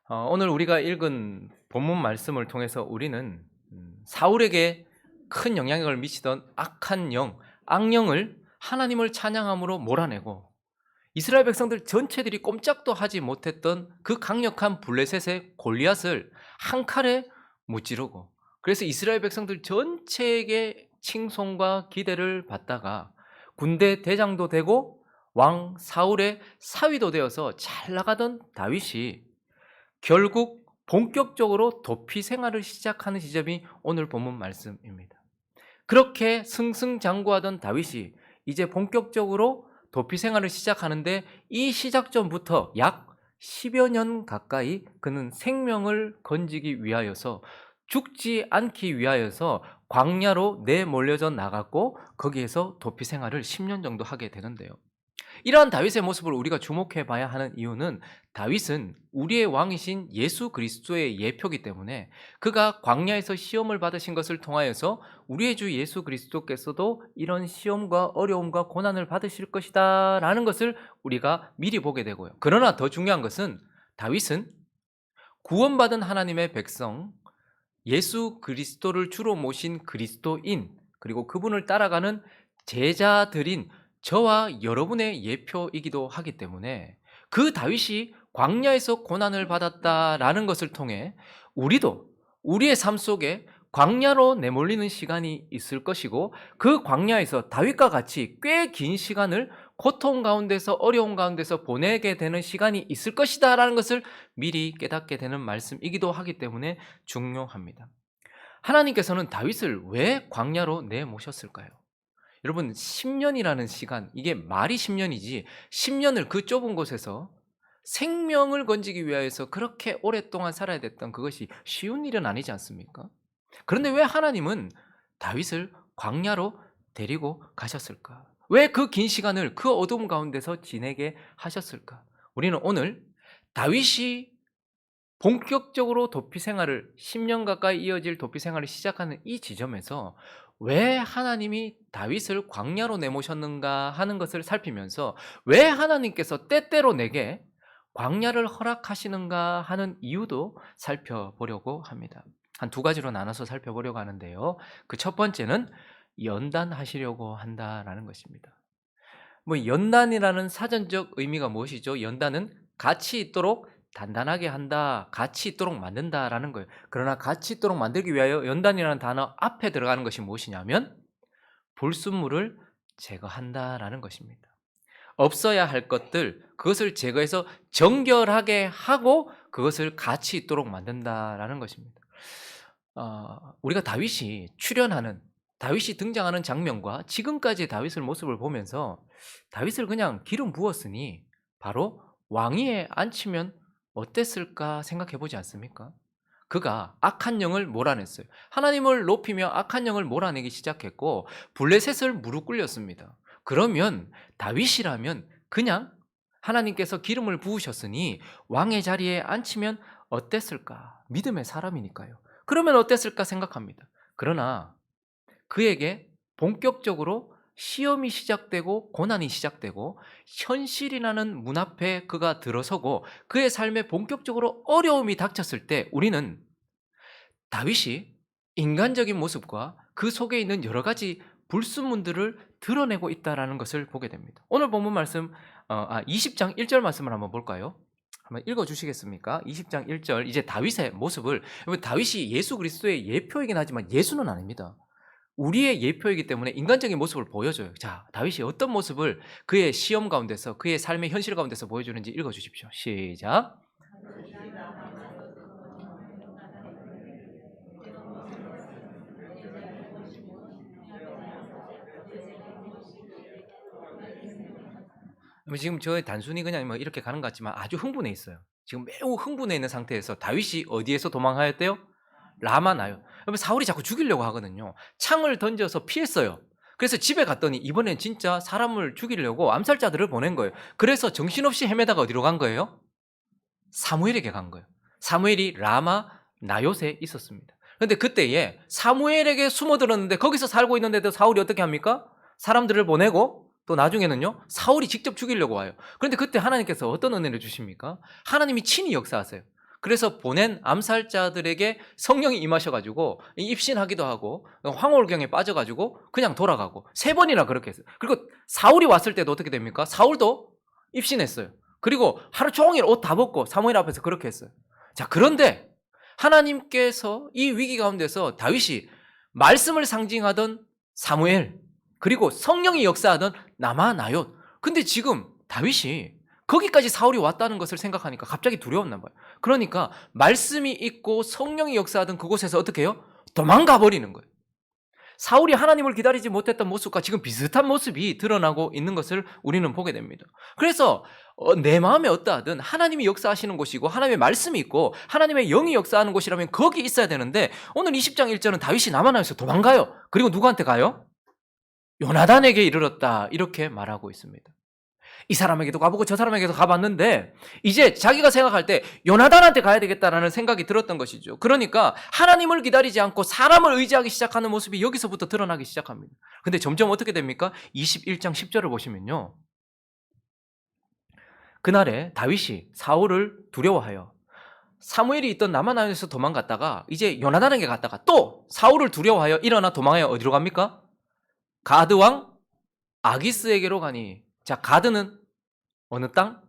오늘 우리가 읽은 본문 말씀을 통해서 우리는 사울에게 큰 영향력을 미치던 악한 영, 악령을 하나님을 찬양함으로 몰아내고 이스라엘 백성들 전체들이 꼼짝도 하지 못했던 그 강력한 블레셋의 골리앗을 한 칼에 무찌르고, 그래서 이스라엘 백성들 전체에게 칭송과 기대를 받다가 군대 대장도 되고 왕 사울의 사위도 되어서 잘 나가던 다윗이 결국 본격적으로 도피 생활을 시작하는 지점이 오늘 본문 말씀입니다. 그렇게 승승장구하던 다윗이 이제 본격적으로 도피 생활을 시작하는데, 이 시작전부터 약 10여 년 가까이 그는 생명을 건지기 위하여서, 죽지 않기 위하여서 광야로 내몰려져 나갔고, 거기에서 도피 생활을 10년 정도 하게 되는데요. 이러한 다윗의 모습을 우리가 주목해 봐야 하는 이유는, 다윗은 우리의 왕이신 예수 그리스도의 예표이기 때문에 그가 광야에서 시험을 받으신 것을 통하여서 우리의 주 예수 그리스도께서도 이런 시험과 어려움과 고난을 받으실 것이다 라는 것을 우리가 미리 보게 되고요. 그러나 더 중요한 것은, 다윗은 구원받은 하나님의 백성, 예수 그리스도를 주로 모신 그리스도인, 그리고 그분을 따라가는 제자들인 저와 여러분의 예표이기도 하기 때문에, 그 다윗이 광야에서 고난을 받았다라는 것을 통해 우리도 우리의 삶 속에 광야로 내몰리는 시간이 있을 것이고, 그 광야에서 다윗과 같이 꽤 긴 시간을 고통 가운데서, 어려움 가운데서 보내게 되는 시간이 있을 것이다 라는 것을 미리 깨닫게 되는 말씀이기도 하기 때문에 중요합니다. 하나님께서는 다윗을 왜 광야로 내모셨을까요? 여러분, 10년이라는 시간, 이게 말이 10년이지 10년을 그 좁은 곳에서 생명을 건지기 위하여서 그렇게 오랫동안 살아야 됐던, 그것이 쉬운 일은 아니지 않습니까? 그런데 왜 하나님은 다윗을 광야로 데리고 가셨을까? 왜 그 긴 시간을 그 어두움 가운데서 지내게 하셨을까? 우리는 오늘 다윗이 본격적으로 도피 생활을, 10년 가까이 이어질 도피 생활을 시작하는 이 지점에서 왜 하나님이 다윗을 광야로 내모셨는가 하는 것을 살피면서, 왜 하나님께서 때때로 내게 광야를 허락하시는가 하는 이유도 살펴보려고 합니다. 한 두 가지로 나눠서 살펴보려고 하는데요. 그 첫 번째는 연단하시려고 한다라는 것입니다. 연단이라는 사전적 의미가 무엇이죠? 연단은 같이 있도록 단단하게 한다, 같이 있도록 만든다라는 거예요. 그러나 같이 있도록 만들기 위하여 연단이라는 단어 앞에 들어가는 것이 무엇이냐면, 불순물을 제거한다라는 것입니다. 없어야 할 것들, 그것을 제거해서 정결하게 하고 그것을 같이 있도록 만든다라는 것입니다. 우리가 다윗이 등장하는 장면과 지금까지의 다윗의 모습을 보면서, 다윗을 그냥 기름 부었으니 바로 왕위에 앉히면 어땠을까 생각해 보지 않습니까? 그가 악한 영을 몰아냈어요. 하나님을 높이며 악한 영을 몰아내기 시작했고, 블레셋을 무릎 꿇렸습니다. 그러면 다윗이라면 그냥 하나님께서 기름을 부으셨으니 왕의 자리에 앉히면 어땠을까? 믿음의 사람이니까요. 그러면 어땠을까 생각합니다. 그러나 그에게 본격적으로 시험이 시작되고 고난이 시작되고 현실이라는 문 앞에 그가 들어서고 그의 삶에 본격적으로 어려움이 닥쳤을 때, 우리는 다윗이 인간적인 모습과 그 속에 있는 여러 가지 불순물들을 드러내고 있다는 것을 보게 됩니다. 오늘 본문 말씀 20장 1절 말씀을 한번 볼까요? 한번 읽어주시겠습니까? 20장 1절, 이제 다윗의 모습을, 다윗이 예수 그리스도의 예표이긴 하지만 예수는 아닙니다. 우리의 예표이기 때문에 인간적인 모습을 보여줘요. 자, 다윗이 어떤 모습을 그의 시험 가운데서, 그의 삶의 현실 가운데서 보여주는지 읽어주십시오. 시작. 지금 저 단순히 그냥 이렇게 가는 것 같지만 아주 흥분해 있어요. 지금 매우 흥분해 있는 상태에서 다윗이 어디에서 도망하였대요? 라마나요. 사울이 자꾸 죽이려고 하거든요. 창을 던져서 피했어요. 그래서 집에 갔더니 이번엔 진짜 사람을 죽이려고 암살자들을 보낸 거예요. 그래서 정신없이 헤매다가 어디로 간 거예요? 사무엘에게 간 거예요. 사무엘이 라마 나요에 있었습니다. 그런데 그때에 사무엘에게 숨어들었는데, 거기서 살고 있는데도 사울이 어떻게 합니까? 사람들을 보내고 또 나중에는요, 사울이 직접 죽이려고 와요. 그런데 그때 하나님께서 어떤 은혜를 주십니까? 하나님이 친히 역사하세요. 그래서 보낸 암살자들에게 성령이 임하셔가지고 입신하기도 하고 황홀경에 빠져가지고 그냥 돌아가고 3번이나 그렇게 했어요. 그리고 사울이 왔을 때도 어떻게 됩니까? 사울도 입신했어요. 그리고 하루 종일 옷 다 벗고 사무엘 앞에서 그렇게 했어요. 자, 그런데 하나님께서 이 위기 가운데서 다윗이 말씀을 상징하던 사무엘, 그리고 성령이 역사하던 나마나옅. 근데 지금 다윗이 거기까지 사울이 왔다는 것을 생각하니까 갑자기 두려웠나 봐요. 그러니까 말씀이 있고 성령이 역사하던 그곳에서 어떻게 해요? 도망가 버리는 거예요. 사울이 하나님을 기다리지 못했던 모습과 지금 비슷한 모습이 드러나고 있는 것을 우리는 보게 됩니다. 그래서 내 마음에 어떠하든 하나님이 역사하시는 곳이고 하나님의 말씀이 있고 하나님의 영이 역사하는 곳이라면 거기 있어야 되는데, 오늘 20장 1절은 다윗이 나만하에서 도망가요. 그리고 누구한테 가요? 요나단에게 이르렀다, 이렇게 말하고 있습니다. 이 사람에게도 가보고 저 사람에게도 가봤는데 이제 자기가 생각할 때 요나단한테 가야 되겠다라는 생각이 들었던 것이죠. 그러니까 하나님을 기다리지 않고 사람을 의지하기 시작하는 모습이 여기서부터 드러나기 시작합니다. 근데 점점 어떻게 됩니까? 21장 10절을 보시면요, 그날에 다윗이 사울을 두려워하여 사무엘이 있던 나마나에서 도망갔다가 이제 요나단에게 갔다가 또 사울을 두려워하여 일어나 도망하여 어디로 갑니까? 가드 왕 아기스에게로 가니. 자, 가드는 어느 땅?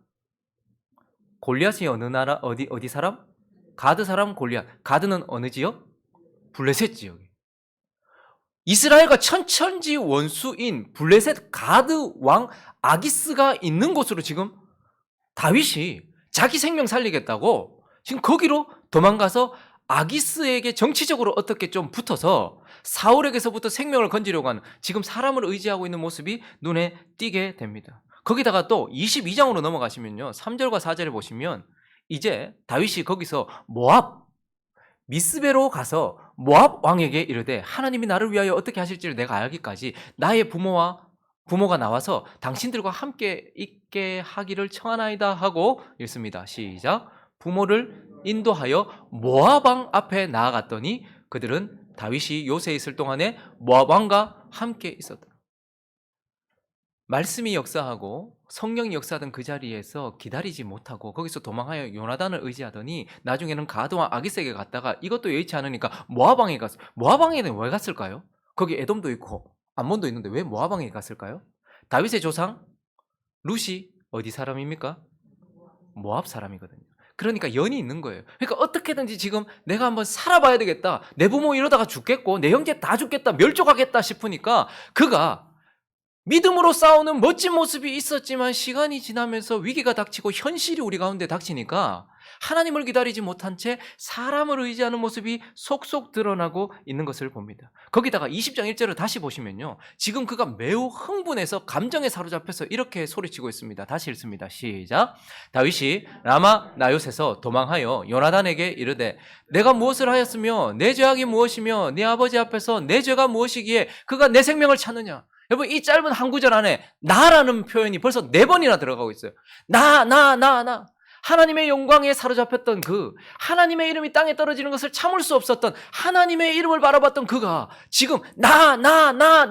골리앗이 어느 나라, 어디 사람? 가드 사람 골리앗. 가드는 어느 지역? 블레셋 지역. 이스라엘과 천천지 원수인 블레셋 가드 왕 아기스가 있는 곳으로 지금 다윗이 자기 생명 살리겠다고 지금 거기로 도망가서 아기스에게 정치적으로 어떻게 좀 붙어서 사울에게서부터 생명을 건지려고 하는, 지금 사람을 의지하고 있는 모습이 눈에 띄게 됩니다. 거기다가 또 22장으로 넘어가시면요, 3절과 4절에 보시면 이제 다윗이 거기서 모압 미스베로 가서 모압 왕에게 이르되 하나님이 나를 위하여 어떻게 하실지를 내가 알기까지 나의 부모가 나와서 당신들과 함께 있게 하기를 청하나이다 하고 읽습니다. 시작. 부모를 인도하여 모압 왕 앞에 나아갔더니 그들은 다윗이 요새에 있을 동안에 모압 왕과 함께 있었다. 말씀이 역사하고 성령이 역사하던 그 자리에서 기다리지 못하고 거기서 도망하여 요나단을 의지하더니 나중에는 가드와 아기스에게 갔다가 이것도 여의치 않으니까 모압 왕에 갔어요. 모압 왕에는 왜 갔을까요? 거기 에돔도 있고 암몬도 있는데 왜 모압 왕에 갔을까요? 다윗의 조상 룻이 어디 사람입니까? 모압 사람이거든요. 그러니까 연이 있는 거예요. 그러니까 어떻게든지 지금 내가 한번 살아봐야 되겠다, 내 부모 이러다가 죽겠고 내 형제 다 죽겠다, 멸족하겠다 싶으니까 그가 믿음으로 싸우는 멋진 모습이 있었지만 시간이 지나면서 위기가 닥치고 현실이 우리 가운데 닥치니까 하나님을 기다리지 못한 채 사람을 의지하는 모습이 속속 드러나고 있는 것을 봅니다. 거기다가 20장 1절을 다시 보시면요, 지금 그가 매우 흥분해서 감정에 사로잡혀서 이렇게 소리치고 있습니다. 다시 읽습니다. 시작. 다윗이 라마 나요셋에서 도망하여 요나단에게 이르되 내가 무엇을 하였으며 내 죄악이 무엇이며 네 아버지 앞에서 내 죄가 무엇이기에 그가 내 생명을 찾느냐. 여러분, 이 짧은 한 구절 안에 나라는 표현이 벌써 4번이나 들어가고 있어요. 나. 하나님의 영광에 사로잡혔던 그, 하나님의 이름이 땅에 떨어지는 것을 참을 수 없었던 하나님의 이름을 바라봤던 그가 지금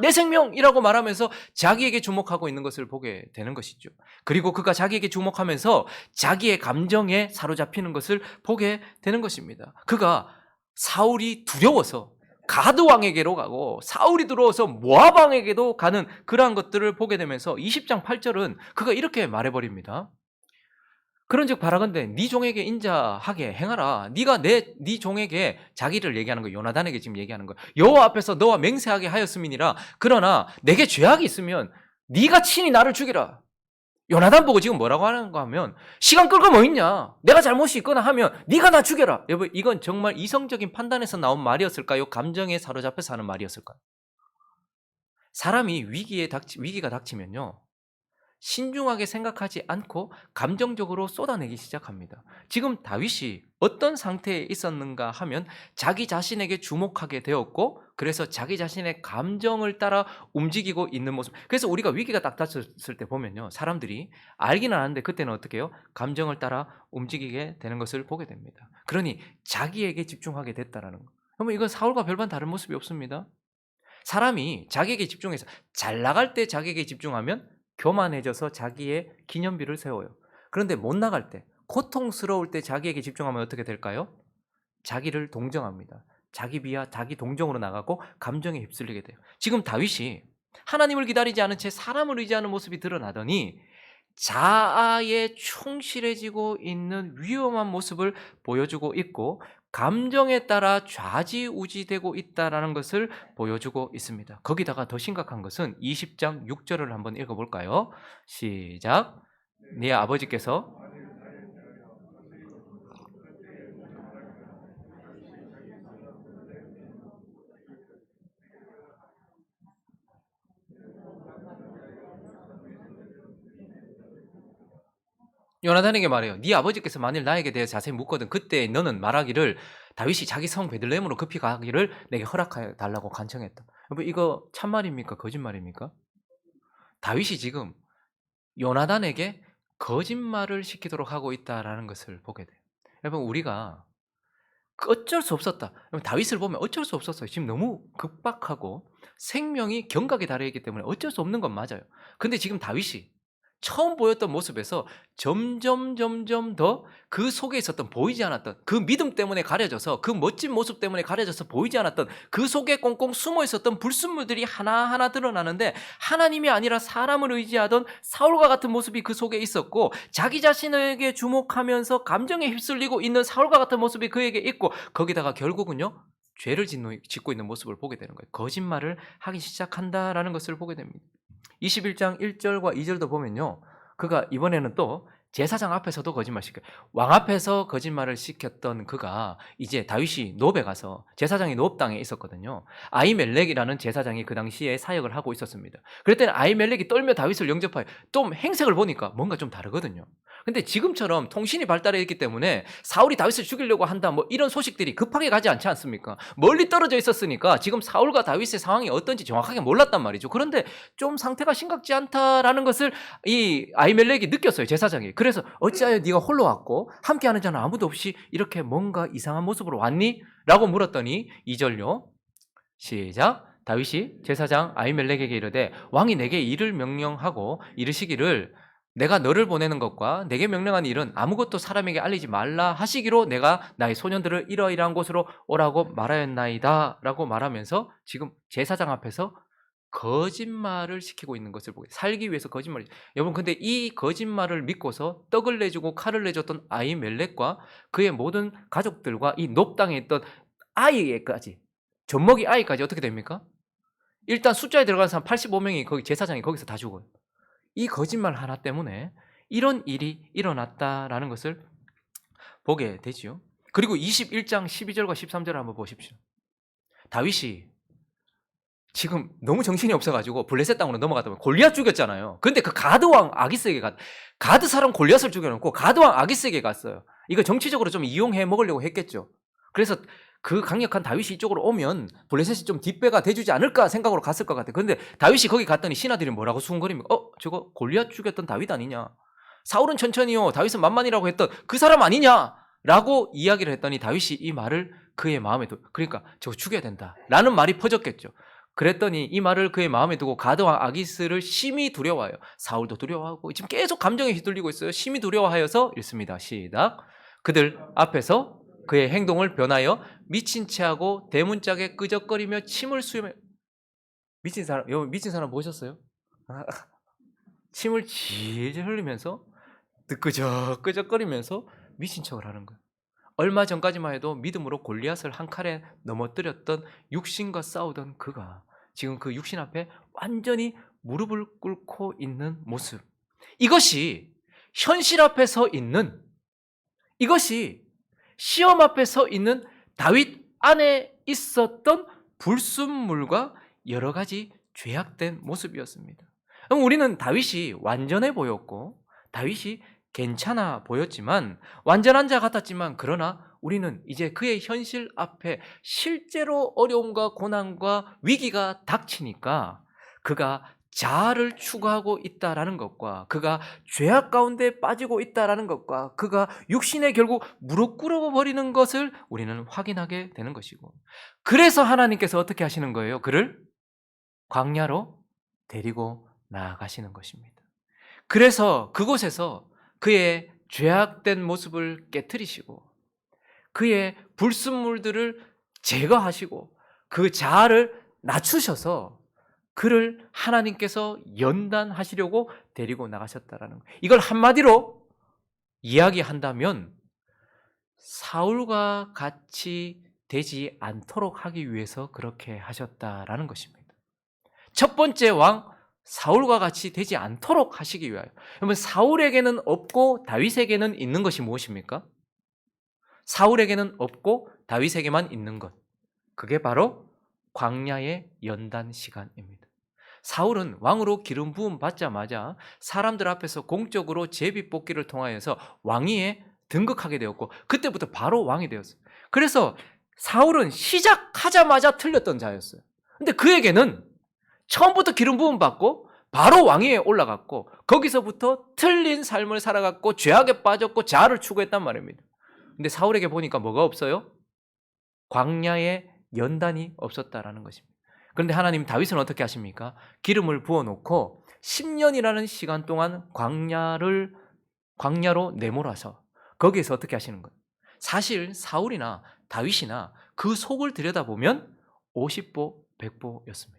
내 생명이라고 말하면서 자기에게 주목하고 있는 것을 보게 되는 것이죠. 그리고 그가 자기에게 주목하면서 자기의 감정에 사로잡히는 것을 보게 되는 것입니다. 그가 사울이 두려워서 가드 왕에게로 가고 사울이 들어와서 모압 왕에게도 가는 그러한 것들을 보게 되면서 20장 8절은 그가 이렇게 말해버립니다. 그런즉 바라건대 네 종에게 인자하게 행하라. 네가 네 종에게, 자기를 얘기하는 거예요. 요나단에게 지금 얘기하는 거예요. 여호와 앞에서 너와 맹세하게 하였음이니라. 그러나 내게 죄악이 있으면 네가 친히 나를 죽이라. 요나단 보고 지금 뭐라고 하는가 하면, 시간 끌고 뭐 있냐, 내가 잘못이 있거나 하면 네가 나 죽여라. 여러분, 이건 정말 이성적인 판단에서 나온 말이었을까요? 감정에 사로잡혀서 하는 말이었을까요? 사람이 위기가 닥치면요, 신중하게 생각하지 않고 감정적으로 쏟아내기 시작합니다. 지금 다윗이 어떤 상태에 있었는가 하면 자기 자신에게 주목하게 되었고, 그래서 자기 자신의 감정을 따라 움직이고 있는 모습. 그래서 우리가 위기가 딱 닥쳤을 때 보면요, 사람들이 알기는 아는데 그때는 어떻게 해요? 감정을 따라 움직이게 되는 것을 보게 됩니다. 그러니 자기에게 집중하게 됐다라는 거. 그러면 이건 사울과 별반 다른 모습이 없습니다. 사람이 자기에게 집중해서 잘 나갈 때 자기에게 집중하면 교만해져서 자기의 기념비를 세워요. 그런데 못 나갈 때, 고통스러울 때 자기에게 집중하면 어떻게 될까요? 자기를 동정합니다. 자기 비하, 자기 동정으로 나가고 감정에 휩쓸리게 돼요. 지금 다윗이 하나님을 기다리지 않은 채 사람을 의지하는 모습이 드러나더니 자아에 충실해지고 있는 위험한 모습을 보여주고 있고 감정에 따라 좌지우지되고 있다는 것을 보여주고 있습니다. 거기다가 더 심각한 것은 20장 6절을 한번 읽어볼까요? 시작. 네 아버지께서 요나단에게 말해요. 네 아버지께서 만일 나에게 대해 자세히 묻거든 그때 너는 말하기를 다윗이 자기 성 베들레헴으로 급히 가기를 내게 허락하여 달라고 간청했다. 여러분 이거 참말입니까? 거짓말입니까? 다윗이 지금 요나단에게 거짓말을 시키도록 하고 있다라는 것을 보게 돼요. 여러분 우리가 어쩔 수 없었다. 다윗을 보면 어쩔 수 없었어요. 지금 너무 급박하고 생명이 경각에 달해 있기 때문에 어쩔 수 없는 건 맞아요. 근데 지금 다윗이 처음 보였던 모습에서 점점 더 그 속에 있었던 보이지 않았던 그 믿음 때문에 가려져서 그 멋진 모습 때문에 가려져서 보이지 않았던 그 속에 꽁꽁 숨어 있었던 불순물들이 하나하나 드러나는데 하나님이 아니라 사람을 의지하던 사울과 같은 모습이 그 속에 있었고 자기 자신에게 주목하면서 감정에 휩쓸리고 있는 사울과 같은 모습이 그에게 있고 거기다가 결국은요 죄를 짓고 있는 모습을 보게 되는 거예요. 거짓말을 하기 시작한다라는 것을 보게 됩니다. 21장 1절과 2절도 보면요. 그가 이번에는 또 제사장 앞에서도 거짓말 시켜요. 왕 앞에서 거짓말을 시켰던 그가 이제 다윗이 노베 가서 제사장이 노업 땅에 있었거든요. 아히멜렉이라는 제사장이 그 당시에 사역을 하고 있었습니다. 그랬더니 아히멜렉이 떨며 다윗을 영접하여 좀 행색을 보니까 뭔가 좀 다르거든요. 근데 지금처럼 통신이 발달해 있기 때문에 사울이 다윗을 죽이려고 한다 뭐 이런 소식들이 급하게 가지 않지 않습니까? 멀리 떨어져 있었으니까 지금 사울과 다윗의 상황이 어떤지 정확하게 몰랐단 말이죠. 그런데 좀 상태가 심각지 않다라는 것을 이 아히멜렉이 느꼈어요. 제사장이. 그래서 어찌하여 네가 홀로 왔고 함께하는 자는 아무도 없이 이렇게 뭔가 이상한 모습으로 왔니? 라고 물었더니 2절요. 시작. 다윗이 제사장 아히멜렉에게 이르되 왕이 내게 일을 명령하고 이르시기를 내가 너를 보내는 것과 내게 명령한 일은 아무것도 사람에게 알리지 말라 하시기로 내가 나의 소년들을 이러이러한 곳으로 오라고 말하였나이다 라고 말하면서 지금 제사장 앞에서 거짓말을 시키고 있는 것을 보게 살기 위해서 거짓말을 여러분 근데 이 거짓말을 믿고서 떡을 내주고 칼을 내줬던 아히멜렉과 그의 모든 가족들과 이 놉 땅에 있던 아이까지 젖먹이 아이까지 어떻게 됩니까? 일단 숫자에 들어가는 사람 85명이 거기 제사장이 거기서 다 죽어요. 이 거짓말 하나 때문에 이런 일이 일어났다라는 것을 보게 되지요. 그리고 21장 12절과 13절을 한번 보십시오. 다윗이 지금 너무 정신이 없어가지고 블레셋 땅으로 넘어갔다 보면 골리앗 죽였잖아요. 근데 그 가드왕 아기스에게 가드 사람 골리앗을 죽여놓고 가드왕 아기스에게 갔어요. 이거 정치적으로 좀 이용해 먹으려고 했겠죠. 그래서 그 강력한 다윗이 이쪽으로 오면 블레셋이 좀 뒷배가 돼주지 않을까 생각으로 갔을 것 같아요. 근데 다윗이 거기 갔더니 신하들이 뭐라고 수군거립니까? 저거 골리앗 죽였던 다윗 아니냐? 사울은 천천히요 다윗은 만만이라고 했던 그 사람 아니냐? 라고 이야기를 했더니 다윗이 이 말을 그의 마음에 그러니까 저거 죽여야 된다 라는 말이 퍼졌겠죠. 그랬더니 이 말을 그의 마음에 두고 가드왕 아기스를 심히 두려워해요. 사울도 두려워하고 지금 계속 감정에 휘둘리고 있어요. 심히 두려워하여서 읽습니다. 시작. 그들 앞에서 그의 행동을 변하여 미친 채하고 대문짝에 끄적거리며 침을 수염해. 미친 사람 보셨어요? 침을 질질 흘리면서 끄적끄적거리면서 미친 척을 하는 거예요. 얼마 전까지만 해도 믿음으로 골리앗을 한 칼에 넘어뜨렸던 육신과 싸우던 그가 지금 그 육신 앞에 완전히 무릎을 꿇고 있는 모습. 이것이 현실 앞에 서 있는 이것이 시험 앞에 서 있는 다윗 안에 있었던 불순물과 여러 가지 죄악된 모습이었습니다. 우리는 다윗이 완전해 보였고 다윗이 괜찮아 보였지만 완전한 자 같았지만 그러나 우리는 이제 그의 현실 앞에 실제로 어려움과 고난과 위기가 닥치니까 그가 자아를 추구하고 있다라는 것과 그가 죄악 가운데 빠지고 있다라는 것과 그가 육신에 결국 무릎 꿇어버리는 것을 우리는 확인하게 되는 것이고 그래서 하나님께서 어떻게 하시는 거예요? 그를 광야로 데리고 나아가시는 것입니다. 그래서 그곳에서 그의 죄악된 모습을 깨트리시고 그의 불순물들을 제거하시고 그 자아를 낮추셔서 그를 하나님께서 연단하시려고 데리고 나가셨다라는 거예요. 이걸 한마디로 이야기한다면 사울과 같이 되지 않도록 하기 위해서 그렇게 하셨다라는 것입니다. 첫 번째 왕 사울과 같이 되지 않도록 하시기 위하여. 그러면 사울에게는 없고 다윗에게는 있는 것이 무엇입니까? 사울에게는 없고 다윗에게만 있는 것. 그게 바로 광야의 연단 시간입니다. 사울은 왕으로 기름 부음 받자마자 사람들 앞에서 공적으로 제비 뽑기를 통하여서 왕위에 등극하게 되었고 그때부터 바로 왕이 되었어요. 그래서 사울은 시작하자마자 틀렸던 자였어요. 근데 그에게는 처음부터 기름 부음 받고 바로 왕위에 올라갔고 거기서부터 틀린 삶을 살아갔고 죄악에 빠졌고 자아를 추구했단 말입니다. 근데 사울에게 보니까 뭐가 없어요? 광야의 연단이 없었다라는 것입니다. 그런데 하나님 다윗은 어떻게 하십니까? 기름을 부어놓고 10년이라는 시간 동안 광야로 내몰아서 거기에서 어떻게 하시는 거예요? 사실 사울이나 다윗이나 그 속을 들여다보면 50보 100보였습니다.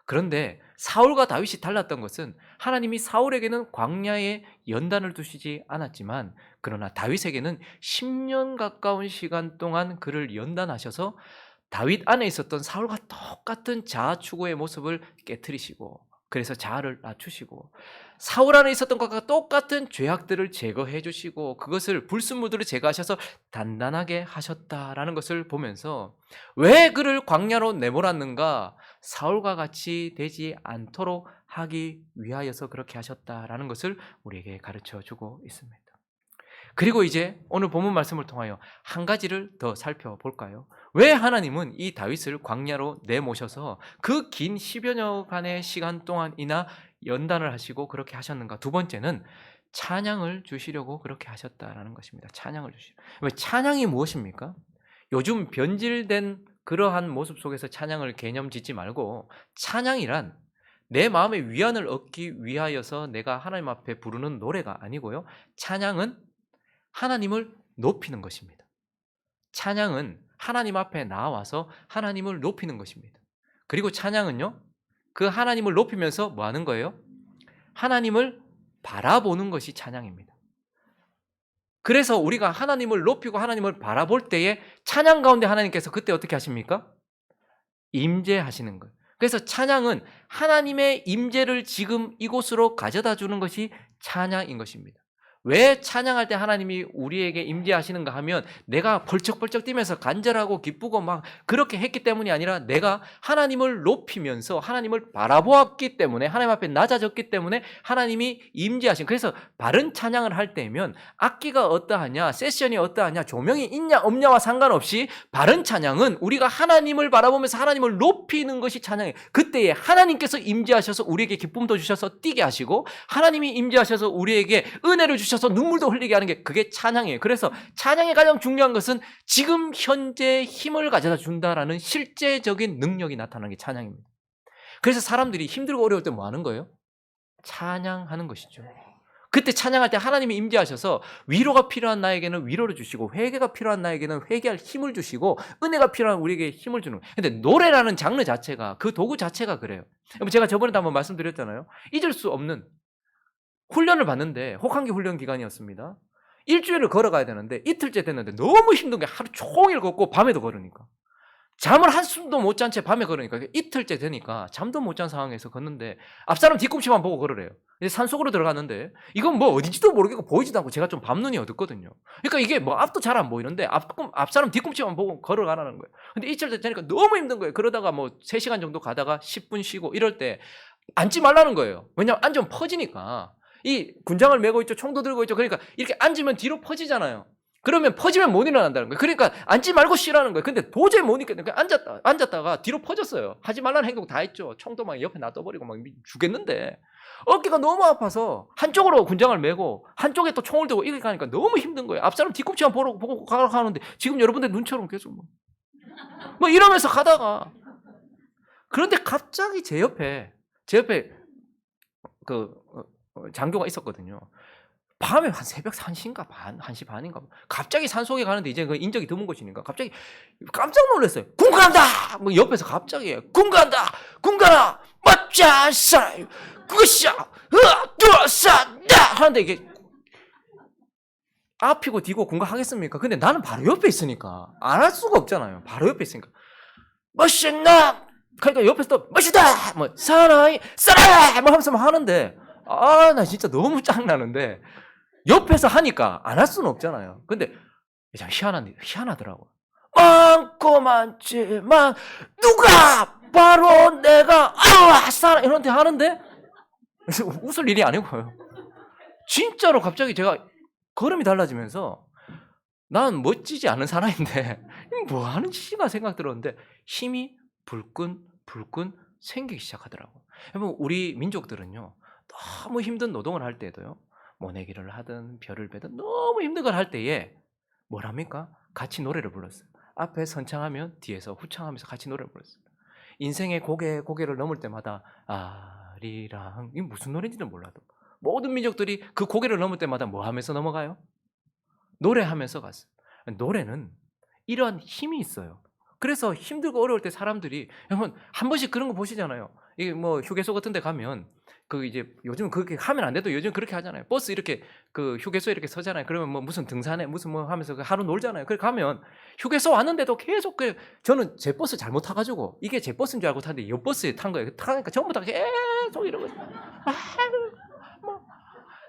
그런데 사울과 다윗이 달랐던 것은 하나님이 사울에게는 광야에 연단을 두시지 않았지만 그러나 다윗에게는 10년 가까운 시간 동안 그를 연단하셔서 다윗 안에 있었던 사울과 똑같은 자아 추구의 모습을 깨트리시고 그래서 자아를 낮추시고 사울 안에 있었던 것과 똑같은 죄악들을 제거해 주시고 그것을 불순물들을 제거하셔서 단단하게 하셨다라는 것을 보면서 왜 그를 광야로 내몰았는가? 사울과 같이 되지 않도록 하기 위하여서 그렇게 하셨다라는 것을 우리에게 가르쳐 주고 있습니다. 그리고 이제 오늘 본문 말씀을 통하여 한 가지를 더 살펴볼까요? 왜 하나님은 이 다윗을 광야로 내모셔서 그 긴 10여 년간의 시간 동안이나 연단을 하시고 그렇게 하셨는가? 두 번째는 찬양을 주시려고 그렇게 하셨다라는 것입니다. 찬양을 주시려. 찬양이 무엇입니까? 요즘 변질된 그러한 모습 속에서 찬양을 개념 짓지 말고 찬양이란 내 마음의 위안을 얻기 위하여서 내가 하나님 앞에 부르는 노래가 아니고요. 찬양은 하나님을 높이는 것입니다. 찬양은 하나님 앞에 나와서 하나님을 높이는 것입니다. 그리고 찬양은요, 그 하나님을 높이면서 뭐 하는 거예요? 하나님을 바라보는 것이 찬양입니다. 그래서 우리가 하나님을 높이고 하나님을 바라볼 때에 찬양 가운데 하나님께서 그때 어떻게 하십니까? 임재하시는 거예요. 그래서 찬양은 하나님의 임재를 지금 이곳으로 가져다 주는 것이 찬양인 것입니다. 왜 찬양할 때 하나님이 우리에게 임재하시는가 하면 내가 벌쩍벌쩍 뛰면서 간절하고 기쁘고 막 그렇게 했기 때문이 아니라 내가 하나님을 높이면서 하나님을 바라보았기 때문에 하나님 앞에 낮아졌기 때문에 하나님이 임재하신. 그래서 바른 찬양을 할 때면 악기가 어떠하냐 세션이 어떠하냐 조명이 있냐 없냐와 상관없이 바른 찬양은 우리가 하나님을 바라보면서 하나님을 높이는 것이 찬양이에요. 그때에 하나님께서 임재하셔서 우리에게 기쁨도 주셔서 뛰게 하시고 하나님이 임재하셔서 우리에게 은혜를 주셔서 눈물도 흘리게 하는 게 그게 찬양이에요. 그래서 찬양의 가장 중요한 것은 지금 현재 힘을 가져다 준다라는 실제적인 능력이 나타나는 게 찬양입니다. 그래서 사람들이 힘들고 어려울 때 뭐 하는 거예요? 찬양하는 것이죠. 그때 찬양할 때 하나님이 임재하셔서 위로가 필요한 나에게는 위로를 주시고 회개가 필요한 나에게는 회개할 힘을 주시고 은혜가 필요한 우리에게 힘을 주는 거예요. 근데 노래라는 장르 자체가 그 도구 자체가 그래요. 제가 저번에도 한번 말씀드렸잖아요. 잊을 수 없는 훈련을 받는데 혹한기 훈련 기간이었습니다. 일주일을 걸어가야 되는데 이틀째 됐는데 너무 힘든 게 하루 종일 걷고 밤에도 걸으니까 잠을 한숨도 못 잔 채 밤에 걸으니까 이틀째 되니까 잠도 못 잔 상황에서 걷는데 앞사람 뒤꿈치만 보고 걸으래요. 이제 산속으로 들어갔는데 이건 뭐 어딘지도 모르겠고 보이지도 않고 제가 좀 밤눈이 어둡거든요. 그러니까 이게 뭐 앞도 잘 안 보이는데 앞사람 뒤꿈치만 보고 걸어가라는 거예요. 근데 이틀째 되니까 너무 힘든 거예요. 그러다가 뭐 3시간 정도 가다가 10분 쉬고 이럴 때 앉지 말라는 거예요. 왜냐하면 앉으면 퍼지니까. 이 군장을 메고 있죠. 총도 들고 있죠. 그러니까 이렇게 앉으면 뒤로 퍼지잖아요. 그러면 퍼지면 못 일어난다는 거예요. 그러니까 앉지 말고 쉬라는 거예요. 근데 도저히 못 있겠는 거예요. 앉았다가 뒤로 퍼졌어요. 하지 말라는 행동 다 했죠. 총도 막 옆에 놔둬버리고 막 죽겠는데 어깨가 너무 아파서 한쪽으로 군장을 메고 한쪽에 또 총을 들고 이렇게 가니까 너무 힘든 거예요. 앞사람 뒤꿈치만 보고 가는데 지금 여러분들 눈처럼 계속 뭐 이러면서 가다가 그런데 갑자기 제 옆에 그 장교가 있었거든요. 밤에 한 새벽 1시인가 반, 1시 반인가 갑자기 산속에 가는데 이제 그 인적이 드문 곳이니까 갑자기 깜짝 놀랐어요. 군 간다! 뭐 옆에서 갑자기 군 간다! 군 가라! 맞자! 사람! 그것이야! 뚜어싸다! 하는데 이게 앞이고 뒤고 군가하겠습니까? 근데 나는 바로 옆에 있으니까 안 할 수가 없잖아요. 바로 옆에 있으니까 멋있나? 그러니까 옆에서 또 멋있다! 뭐 사나이! 사나이! 뭐 하면서 막 하는데 나 진짜 너무 짱나는데 옆에서 하니까 안 할 수는 없잖아요. 근데 참 희한하더라고. 많고 많지만 누가 바로 내가 사랑 이런데 하는데 웃을 일이 아니고요. 진짜로 갑자기 제가 걸음이 달라지면서 난 멋지지 않은 사람인데 뭐 하는 짓이가 생각 들었는데 힘이 불끈 생기기 시작하더라고. 여러분 우리 민족들은요 너무 힘든 노동을 할 때도요 모내기를 하든 별을 베든 너무 힘든 걸 할 때에 뭘 합니까? 같이 노래를 불렀어요. 앞에 선창하면 뒤에서 후창하면서 같이 노래를 불렀어요. 인생의 고개를 넘을 때마다 아리랑 이게 무슨 노래인지는 몰라도 모든 민족들이 그 고개를 넘을 때마다 뭐 하면서 넘어가요? 노래하면서 갔어요. 노래는 이러한 힘이 있어요. 그래서 힘들고 어려울 때 사람들이 여러분 한 번씩 그런 거 보시잖아요. 이게 뭐 휴게소 같은 데 가면 그 이제 요즘 그렇게 하면 안 돼도 요즘 그렇게 하잖아요. 버스 이렇게 그 휴게소에 이렇게 서잖아요. 그러면 뭐 무슨 등산에 무슨 뭐 하면서 하루 놀잖아요. 그래 가면 휴게소 왔는데도 계속 저는 제 버스 잘못 타가지고 이게 제 버스인 줄 알고 탔는데 옆 버스에 탄 거예요. 타니까 전부 다 계속 이러고 뭐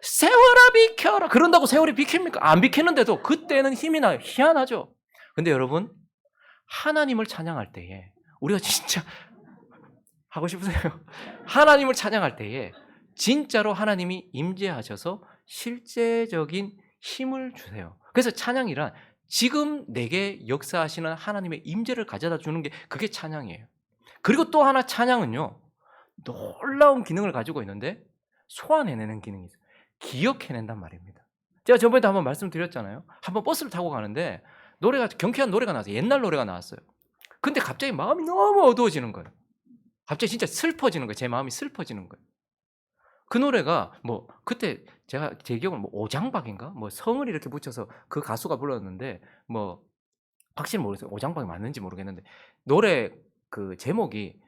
세월아 비켜라 그런다고 세월이 비킵니까? 안 비키는데도 그때는 힘이 나요. 희한하죠. 근데 여러분 하나님을 찬양할 때에 우리가 진짜 하고 싶으세요? 하나님을 찬양할 때에 진짜로 하나님이 임재하셔서 실제적인 힘을 주세요. 그래서 찬양이란 지금 내게 역사하시는 하나님의 임재를 가져다 주는 게 그게 찬양이에요. 그리고 또 하나 찬양은요 놀라운 기능을 가지고 있는데 소환해내는 기능이 있어요. 기억해낸단 말입니다. 제가 저번에도 한번 말씀드렸잖아요. 한번 버스를 타고 가는데 노래가 경쾌한 노래가 나왔어요. 옛날 노래가 나왔어요. 근데 갑자기 마음이 너무 어두워지는 거예요. 갑자기 진짜 슬퍼지는 거예요. 제 마음이 슬퍼지는 거예요. 그 노래가 뭐 그때 제가 제 기억은 뭐 오장박인가 뭐 성을 이렇게 붙여서 그 가수가 불렀는데 뭐 확실히 모르겠어요. 오장박이 맞는지 모르겠는데 노래 그 제목이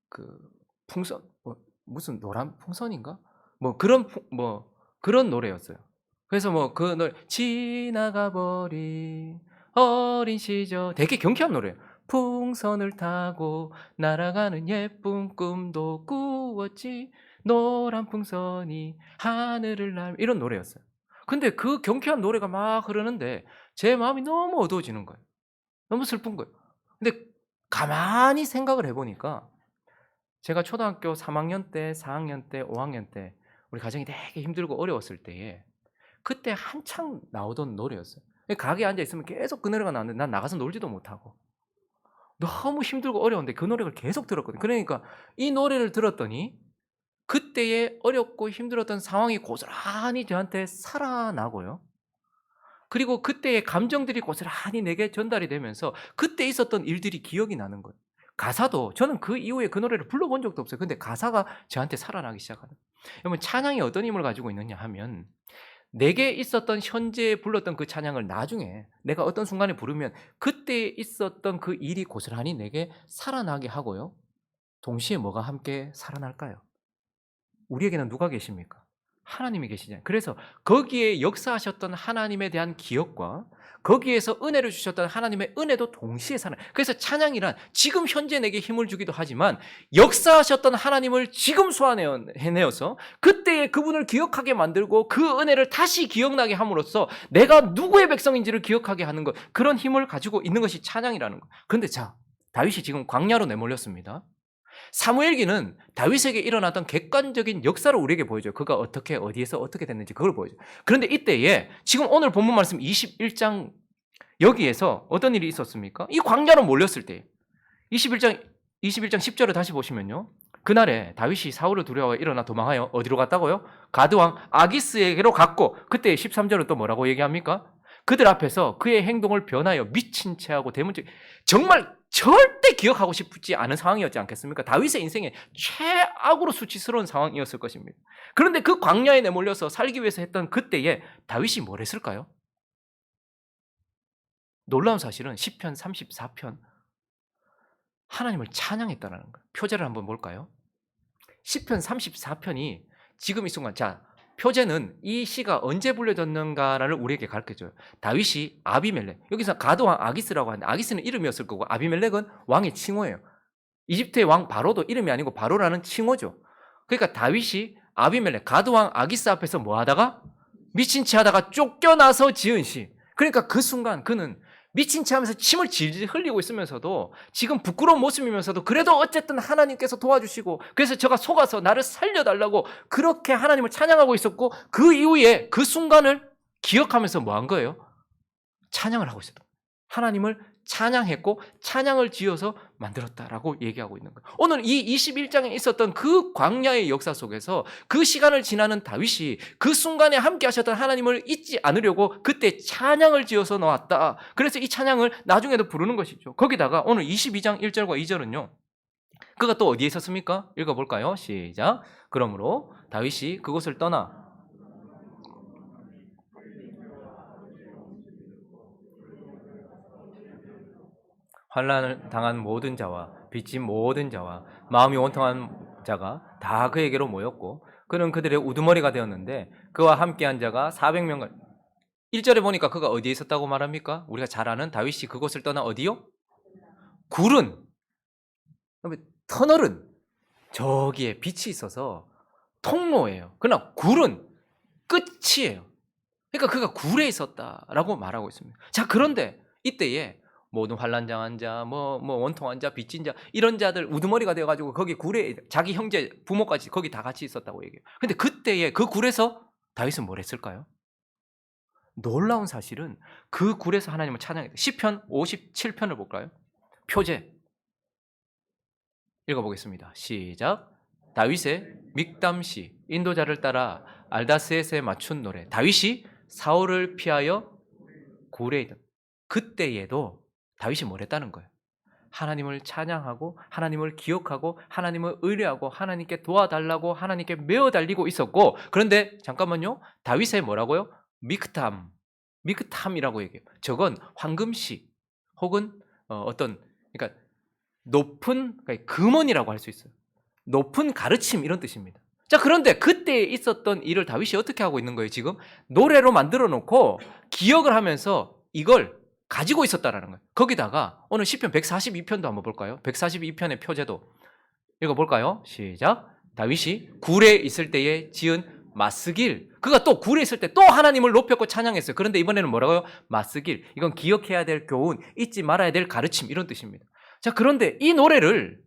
그 풍선 뭐 무슨 노란 풍선인가 뭐 그런 노래였어요. 그래서 뭐 그 노래 지나가 버린 어린 시절 되게 경쾌한 노래예요. 풍선을 타고 날아가는 예쁜 꿈도 꾸었지 노란 풍선이 하늘을 날 이런 노래였어요. 근데 그 경쾌한 노래가 막 흐르는데 제 마음이 너무 어두워지는 거예요. 너무 슬픈 거예요. 근데 가만히 생각을 해보니까 제가 초등학교 3학년 때, 4학년 때, 5학년 때 우리 가정이 되게 힘들고 어려웠을 때에 그때 한창 나오던 노래였어요. 가게에 앉아 있으면 계속 그 노래가 나왔는데 난 나가서 놀지도 못하고 너무 힘들고 어려운데 그 노래를 계속 들었거든요. 그러니까 이 노래를 들었더니 그때의 어렵고 힘들었던 상황이 고스란히 저한테 살아나고요. 그리고 그때의 감정들이 고스란히 내게 전달이 되면서 그때 있었던 일들이 기억이 나는 거예요. 가사도 저는 그 이후에 그 노래를 불러본 적도 없어요. 근데 가사가 저한테 살아나기 시작하는. 여러분 찬양이 어떤 힘을 가지고 있느냐 하면 내게 있었던 현재에 불렀던 그 찬양을 나중에 내가 어떤 순간에 부르면 그때 있었던 그 일이 고스란히 내게 살아나게 하고요. 동시에 뭐가 함께 살아날까요? 우리에게는 누가 계십니까? 하나님이 계시잖아요. 그래서 거기에 역사하셨던 하나님에 대한 기억과 거기에서 은혜를 주셨던 하나님의 은혜도 동시에 살아나요. 그래서 찬양이란 지금 현재 내게 힘을 주기도 하지만 역사하셨던 하나님을 지금 소환해내어서 그때의 그분을 기억하게 만들고 그 은혜를 다시 기억나게 함으로써 내가 누구의 백성인지를 기억하게 하는 것, 그런 힘을 가지고 있는 것이 찬양이라는 것. 그런데 자, 다윗이 지금 광야로 내몰렸습니다. 사무엘기는 다윗에게 일어났던 객관적인 역사를 우리에게 보여줘요. 그가 어떻게 어디에서 어떻게 됐는지 그걸 보여줘요. 그런데 이때에 지금 오늘 본문 말씀 21장 여기에서 어떤 일이 있었습니까? 이 광야로 몰렸을 때 21장 10절을 다시 보시면요. 그날에 다윗이 사울을 두려워 일어나 도망하여 어디로 갔다고요? 가드왕 아기스에게로 갔고 그때 13절은 또 뭐라고 얘기합니까? 그들 앞에서 그의 행동을 변하여 미친 채하고 대문짝 정말 절대 기억하고 싶지 않은 상황이었지 않겠습니까? 다윗의 인생에 최악으로 수치스러운 상황이었을 것입니다. 그런데 그 광야에 내몰려서 살기 위해서 했던 그때에 다윗이 뭘 했을까요? 놀라운 사실은 시편 34편 하나님을 찬양했다는 거예요. 표제를 한번 볼까요? 시편 34편이 지금 이 순간, 자, 표제는 이 시가 언제 불려졌는가를 우리에게 가르쳐줘요. 다윗이 아비멜렉, 여기서 가드왕 아기스라고 하는데 아기스는 이름이었을 거고 아비멜렉은 왕의 칭호예요. 이집트의 왕 바로도 이름이 아니고 바로라는 칭호죠. 그러니까 다윗이 아비멜렉, 가드왕 아기스 앞에서 뭐 하다가? 미친 체 하다가 쫓겨나서 지은 시. 그러니까 그 순간 그는 미친 체 하면서 침을 질질 흘리고 있으면서도 지금 부끄러운 모습이면서도 그래도 어쨌든 하나님께서 도와주시고 그래서 제가 속아서 나를 살려달라고 그렇게 하나님을 찬양하고 있었고 그 이후에 그 순간을 기억하면서 뭐 한 거예요? 찬양을 하고 있었다. 하나님을 찬양했고 찬양을 지어서 만들었다라고 얘기하고 있는 거예요. 오늘 이 21장에 있었던 그 광야의 역사 속에서 그 시간을 지나는 다윗이 그 순간에 함께 하셨던 하나님을 잊지 않으려고 그때 찬양을 지어서 놓았다. 그래서 이 찬양을 나중에도 부르는 것이죠. 거기다가 오늘 22장 1절과 2절은요. 그가 또 어디에 있었습니까? 읽어볼까요? 시작. 그러므로 다윗이 그곳을 떠나 환난을 당한 모든 자와 빚진 모든 자와 마음이 원통한 자가 다 그에게로 모였고 그는 그들의 우두머리가 되었는데 그와 함께한 자가 400명을 1절에 보니까 그가 어디에 있었다고 말합니까? 우리가 잘 아는 다윗이 그곳을 떠나 어디요? 굴은 터널은 저기에 빛이 있어서 통로예요. 그러나 굴은 끝이에요. 그러니까 그가 굴에 있었다라고 말하고 있습니다. 자, 그런데 이때에 모든 환난당한 자, 원통한 자, 빚진 자 이런 자들 우두머리가 되어가지고 거기 굴에 자기 형제, 부모까지 거기 다 같이 있었다고 얘기해요. 근데 그때에 그 굴에서 다윗은 뭘 했을까요? 놀라운 사실은 그 굴에서 하나님을 찬양했다. 시편 57편을 볼까요? 표제 읽어보겠습니다. 시작. 다윗의 믹담시 인도자를 따라 알다스에세 맞춘 노래. 다윗이 사울을 피하여 굴에 있던 그때에도 다윗이 뭘 했다는 거예요? 하나님을 찬양하고 하나님을 기억하고 하나님을 의뢰하고 하나님께 도와달라고 하나님께 메어 달리고 있었고 그런데 잠깐만요. 다윗의 뭐라고요? 믹탐이라고 얘기해요. 저건 황금시 혹은 그러니까 높은 그러니까 금원이라고 할 수 있어요. 높은 가르침 이런 뜻입니다. 자, 그런데 그때 있었던 일을 다윗이 어떻게 하고 있는 거예요? 지금 노래로 만들어 놓고 기억을 하면서 이걸 가지고 있었다라는 거예요. 거기다가 오늘 시편 142편도 한번 볼까요? 142편의 표제도 읽어볼까요? 시작. 다윗이 굴에 있을 때에 지은 마스길. 그가 또 굴에 있을 때 또 하나님을 높였고 찬양했어요. 그런데 이번에는 뭐라고요? 마스길. 이건 기억해야 될 교훈, 잊지 말아야 될 가르침 이런 뜻입니다. 자, 그런데 이 노래를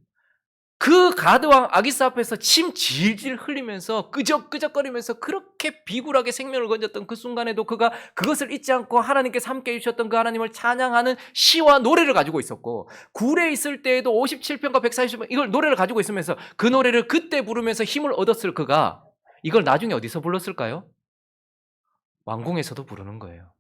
그 가드왕 아기스 앞에서 침 질질 흘리면서 끄적끄적거리면서 그렇게 비굴하게 생명을 건졌던 그 순간에도 그가 그것을 잊지 않고 하나님께서 함께 해주셨던 그 하나님을 찬양하는 시와 노래를 가지고 있었고 굴에 있을 때에도 57편과 140편 이걸 노래를 가지고 있으면서 그 노래를 그때 부르면서 힘을 얻었을 그가 이걸 나중에 어디서 불렀을까요? 왕궁에서도 부르는 거예요.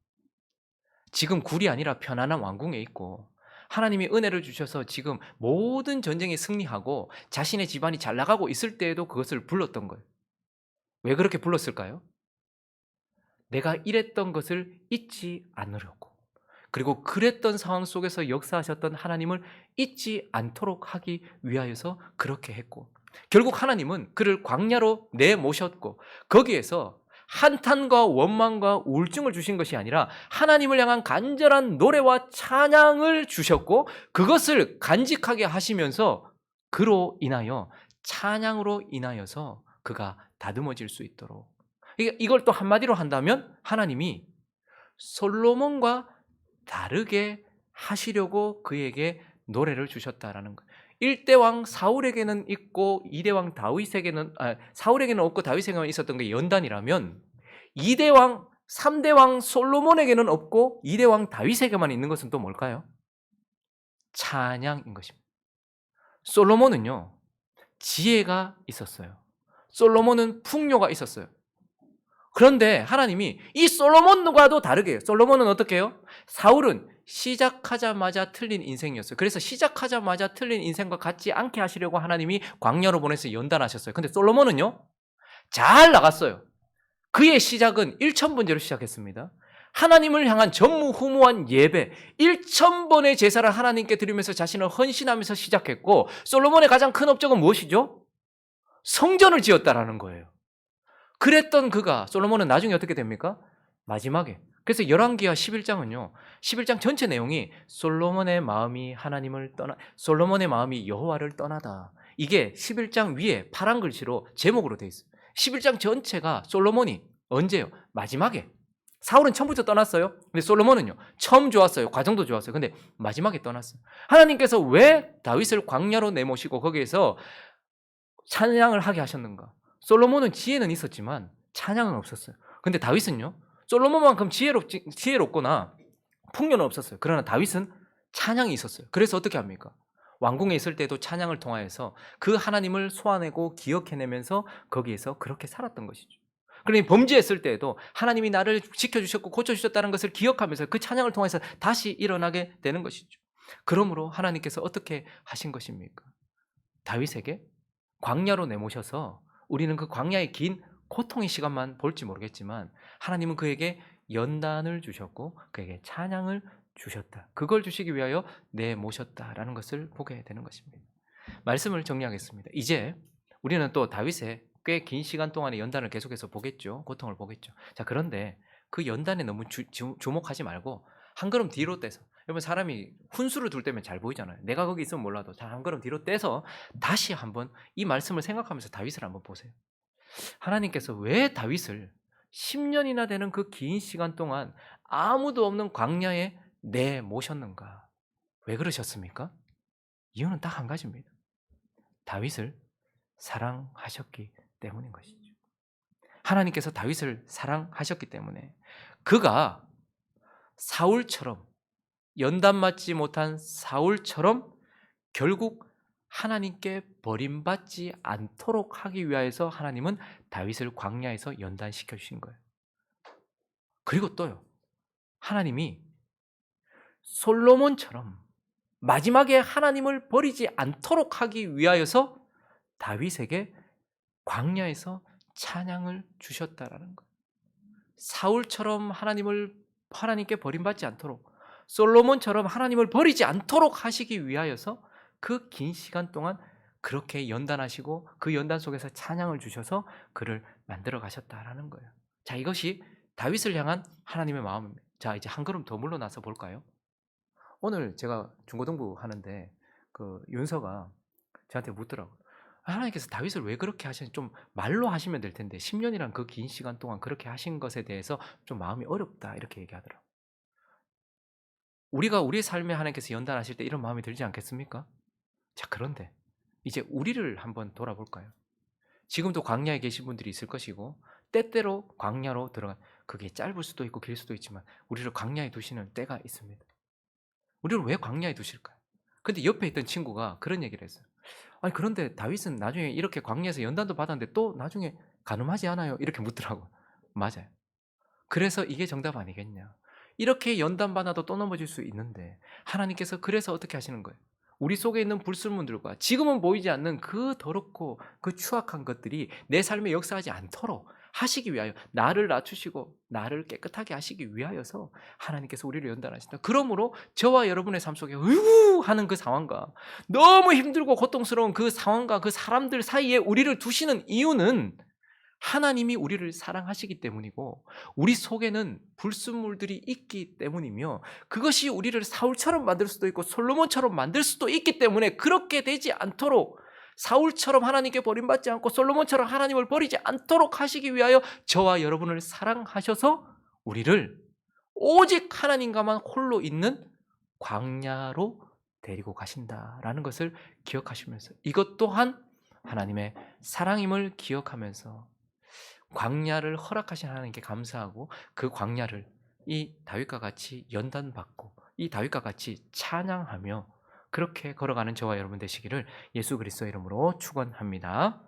지금 굴이 아니라 편안한 왕궁에 있고 하나님이 은혜를 주셔서 지금 모든 전쟁에 승리하고 자신의 집안이 잘 나가고 있을 때에도 그것을 불렀던 거예요. 왜 그렇게 불렀을까요? 내가 이랬던 것을 잊지 않으려고. 그리고 그랬던 상황 속에서 역사하셨던 하나님을 잊지 않도록 하기 위하여서 그렇게 했고 결국 하나님은 그를 광야로 내모셨고 거기에서 한탄과 원망과 우울증을 주신 것이 아니라 하나님을 향한 간절한 노래와 찬양을 주셨고 그것을 간직하게 하시면서 그로 인하여 찬양으로 인하여서 그가 다듬어질 수 있도록 이걸 또 한마디로 한다면 하나님이 솔로몬과 다르게 하시려고 그에게 노래를 주셨다라는 거예요. 1대 왕 사울에게는 있고 2대 왕 다윗에게는 사울에게는 없고 다윗에게는 있었던 게 연단이라면 2대 왕 3대 왕 솔로몬에게는 없고 2대 왕 다윗에게만 있는 것은 또 뭘까요? 찬양인 것입니다. 솔로몬은요 지혜가 있었어요. 솔로몬은 풍요가 있었어요. 그런데 하나님이 이 솔로몬과도 다르게 해요. 솔로몬은 어떻게 해요? 사울은 시작하자마자 틀린 인생이었어요. 그래서 시작하자마자 틀린 인생과 같지 않게 하시려고 하나님이 광야로 보내서 연단하셨어요. 근데 솔로몬은요, 잘 나갔어요. 그의 시작은 1000번제로 시작했습니다. 하나님을 향한 전무후무한 예배, 1000번의 제사를 하나님께 드리면서 자신을 헌신하면서 시작했고, 솔로몬의 가장 큰 업적은 무엇이죠? 성전을 지었다라는 거예요. 그랬던 그가, 솔로몬은 나중에 어떻게 됩니까? 마지막에. 그래서 열왕기하 11장은요, 11장 전체 내용이 솔로몬의 마음이 솔로몬의 마음이 여호와를 떠나다. 이게 11장 위에 파란 글씨로 제목으로 되어 있어요. 11장 전체가 솔로몬이 언제요? 마지막에. 사울은 처음부터 떠났어요. 근데 솔로몬은요, 처음 좋았어요. 과정도 좋았어요. 근데 마지막에 떠났어요. 하나님께서 왜 다윗을 광야로 내모시고 거기에서 찬양을 하게 하셨는가? 솔로몬은 지혜는 있었지만 찬양은 없었어요. 근데 다윗은요, 솔로몬만큼 지혜롭거나 풍요는 없었어요. 그러나 다윗은 찬양이 있었어요. 그래서 어떻게 합니까? 왕궁에 있을 때도 찬양을 통하여서 그 하나님을 소환하고 기억해내면서 거기에서 그렇게 살았던 것이죠. 그러니 범죄했을 때에도 하나님이 나를 지켜주셨고 고쳐주셨다는 것을 기억하면서 그 찬양을 통해서 다시 일어나게 되는 것이죠. 그러므로 하나님께서 어떻게 하신 것입니까? 다윗에게 광야로 내모셔서 우리는 그 광야의 긴 고통의 시간만 볼지 모르겠지만 하나님은 그에게 연단을 주셨고 그에게 찬양을 주셨다. 그걸 주시기 위하여 내모셨다라는 것을 보게 되는 것입니다. 말씀을 정리하겠습니다. 이제 우리는 또 다윗의 꽤 긴 시간 동안의 연단을 계속해서 보겠죠. 고통을 보겠죠. 자, 그런데 그 연단에 너무 주목하지 말고 한 걸음 뒤로 떼서, 여러분 사람이 훈수를 둘 때면 잘 보이잖아요. 내가 거기 있으면 몰라도 자, 한 걸음 뒤로 떼서 다시 한번 이 말씀을 생각하면서 다윗을 한번 보세요. 하나님께서 왜 다윗을 10년이나 되는 그 긴 시간 동안 아무도 없는 광야에 내모셨는가? 왜 그러셨습니까? 이유는 딱 한 가지입니다. 다윗을 사랑하셨기 때문인 것이죠. 하나님께서 다윗을 사랑하셨기 때문에 그가 사울처럼, 연단맞지 못한 사울처럼 결국 하나님께 버림받지 않도록 하기 위하여서 하나님은 다윗을 광야에서 연단시켜 주신 거예요. 그리고 또요, 하나님이 솔로몬처럼 마지막에 하나님을 버리지 않도록 하기 위하여서 다윗에게 광야에서 찬양을 주셨다라는 거예요. 사울처럼 하나님께 버림받지 않도록, 솔로몬처럼 하나님을 버리지 않도록 하시기 위하여서 그 긴 시간 동안 그렇게 연단하시고 그 연단 속에서 찬양을 주셔서 그를 만들어 가셨다라는 거예요. 자, 이것이 다윗을 향한 하나님의 마음입니다. 자, 이제 한 걸음 더 물러나서 볼까요? 오늘 제가 중고등부 하는데 그 윤서가 저한테 묻더라고요. 하나님께서 다윗을 왜 그렇게 하시는지 좀 말로 하시면 될 텐데 10년이란 그 긴 시간 동안 그렇게 하신 것에 대해서 좀 마음이 어렵다 이렇게 얘기하더라고요. 우리가 우리의 삶에 하나님께서 연단하실 때 이런 마음이 들지 않겠습니까? 자, 그런데 이제 우리를 한번 돌아볼까요? 지금도 광야에 계신 분들이 있을 것이고 때때로 광야로 들어간, 그게 짧을 수도 있고 길 수도 있지만 우리를 광야에 두시는 때가 있습니다. 우리를 왜 광야에 두실까요? 근데 옆에 있던 친구가 그런 얘기를 했어요. 아니 그런데 다윗은 나중에 이렇게 광야에서 연단도 받았는데 또 나중에 간음하지 않아요? 이렇게 묻더라고요. 맞아요. 그래서 이게 정답 아니겠냐. 이렇게 연단받아도 또 넘어질 수 있는데 하나님께서 그래서 어떻게 하시는 거예요? 우리 속에 있는 불순물들과 지금은 보이지 않는 그 더럽고 그 추악한 것들이 내 삶에 역사하지 않도록 하시기 위하여, 나를 낮추시고 나를 깨끗하게 하시기 위하여서 하나님께서 우리를 연단하신다. 그러므로 저와 여러분의 삶 속에 으우 하는 그 상황과 너무 힘들고 고통스러운 그 상황과 그 사람들 사이에 우리를 두시는 이유는 하나님이 우리를 사랑하시기 때문이고 우리 속에는 불순물들이 있기 때문이며 그것이 우리를 사울처럼 만들 수도 있고 솔로몬처럼 만들 수도 있기 때문에 그렇게 되지 않도록, 사울처럼 하나님께 버림받지 않고 솔로몬처럼 하나님을 버리지 않도록 하시기 위하여 저와 여러분을 사랑하셔서 우리를 오직 하나님과만 홀로 있는 광야로 데리고 가신다라는 것을 기억하시면서, 이것 또한 하나님의 사랑임을 기억하면서 광야를 허락하신 하나님께 감사하고 그 광야를 이 다윗과 같이 연단받고 이 다윗과 같이 찬양하며 그렇게 걸어가는 저와 여러분 되시기를 예수 그리스도의 이름으로 축원합니다.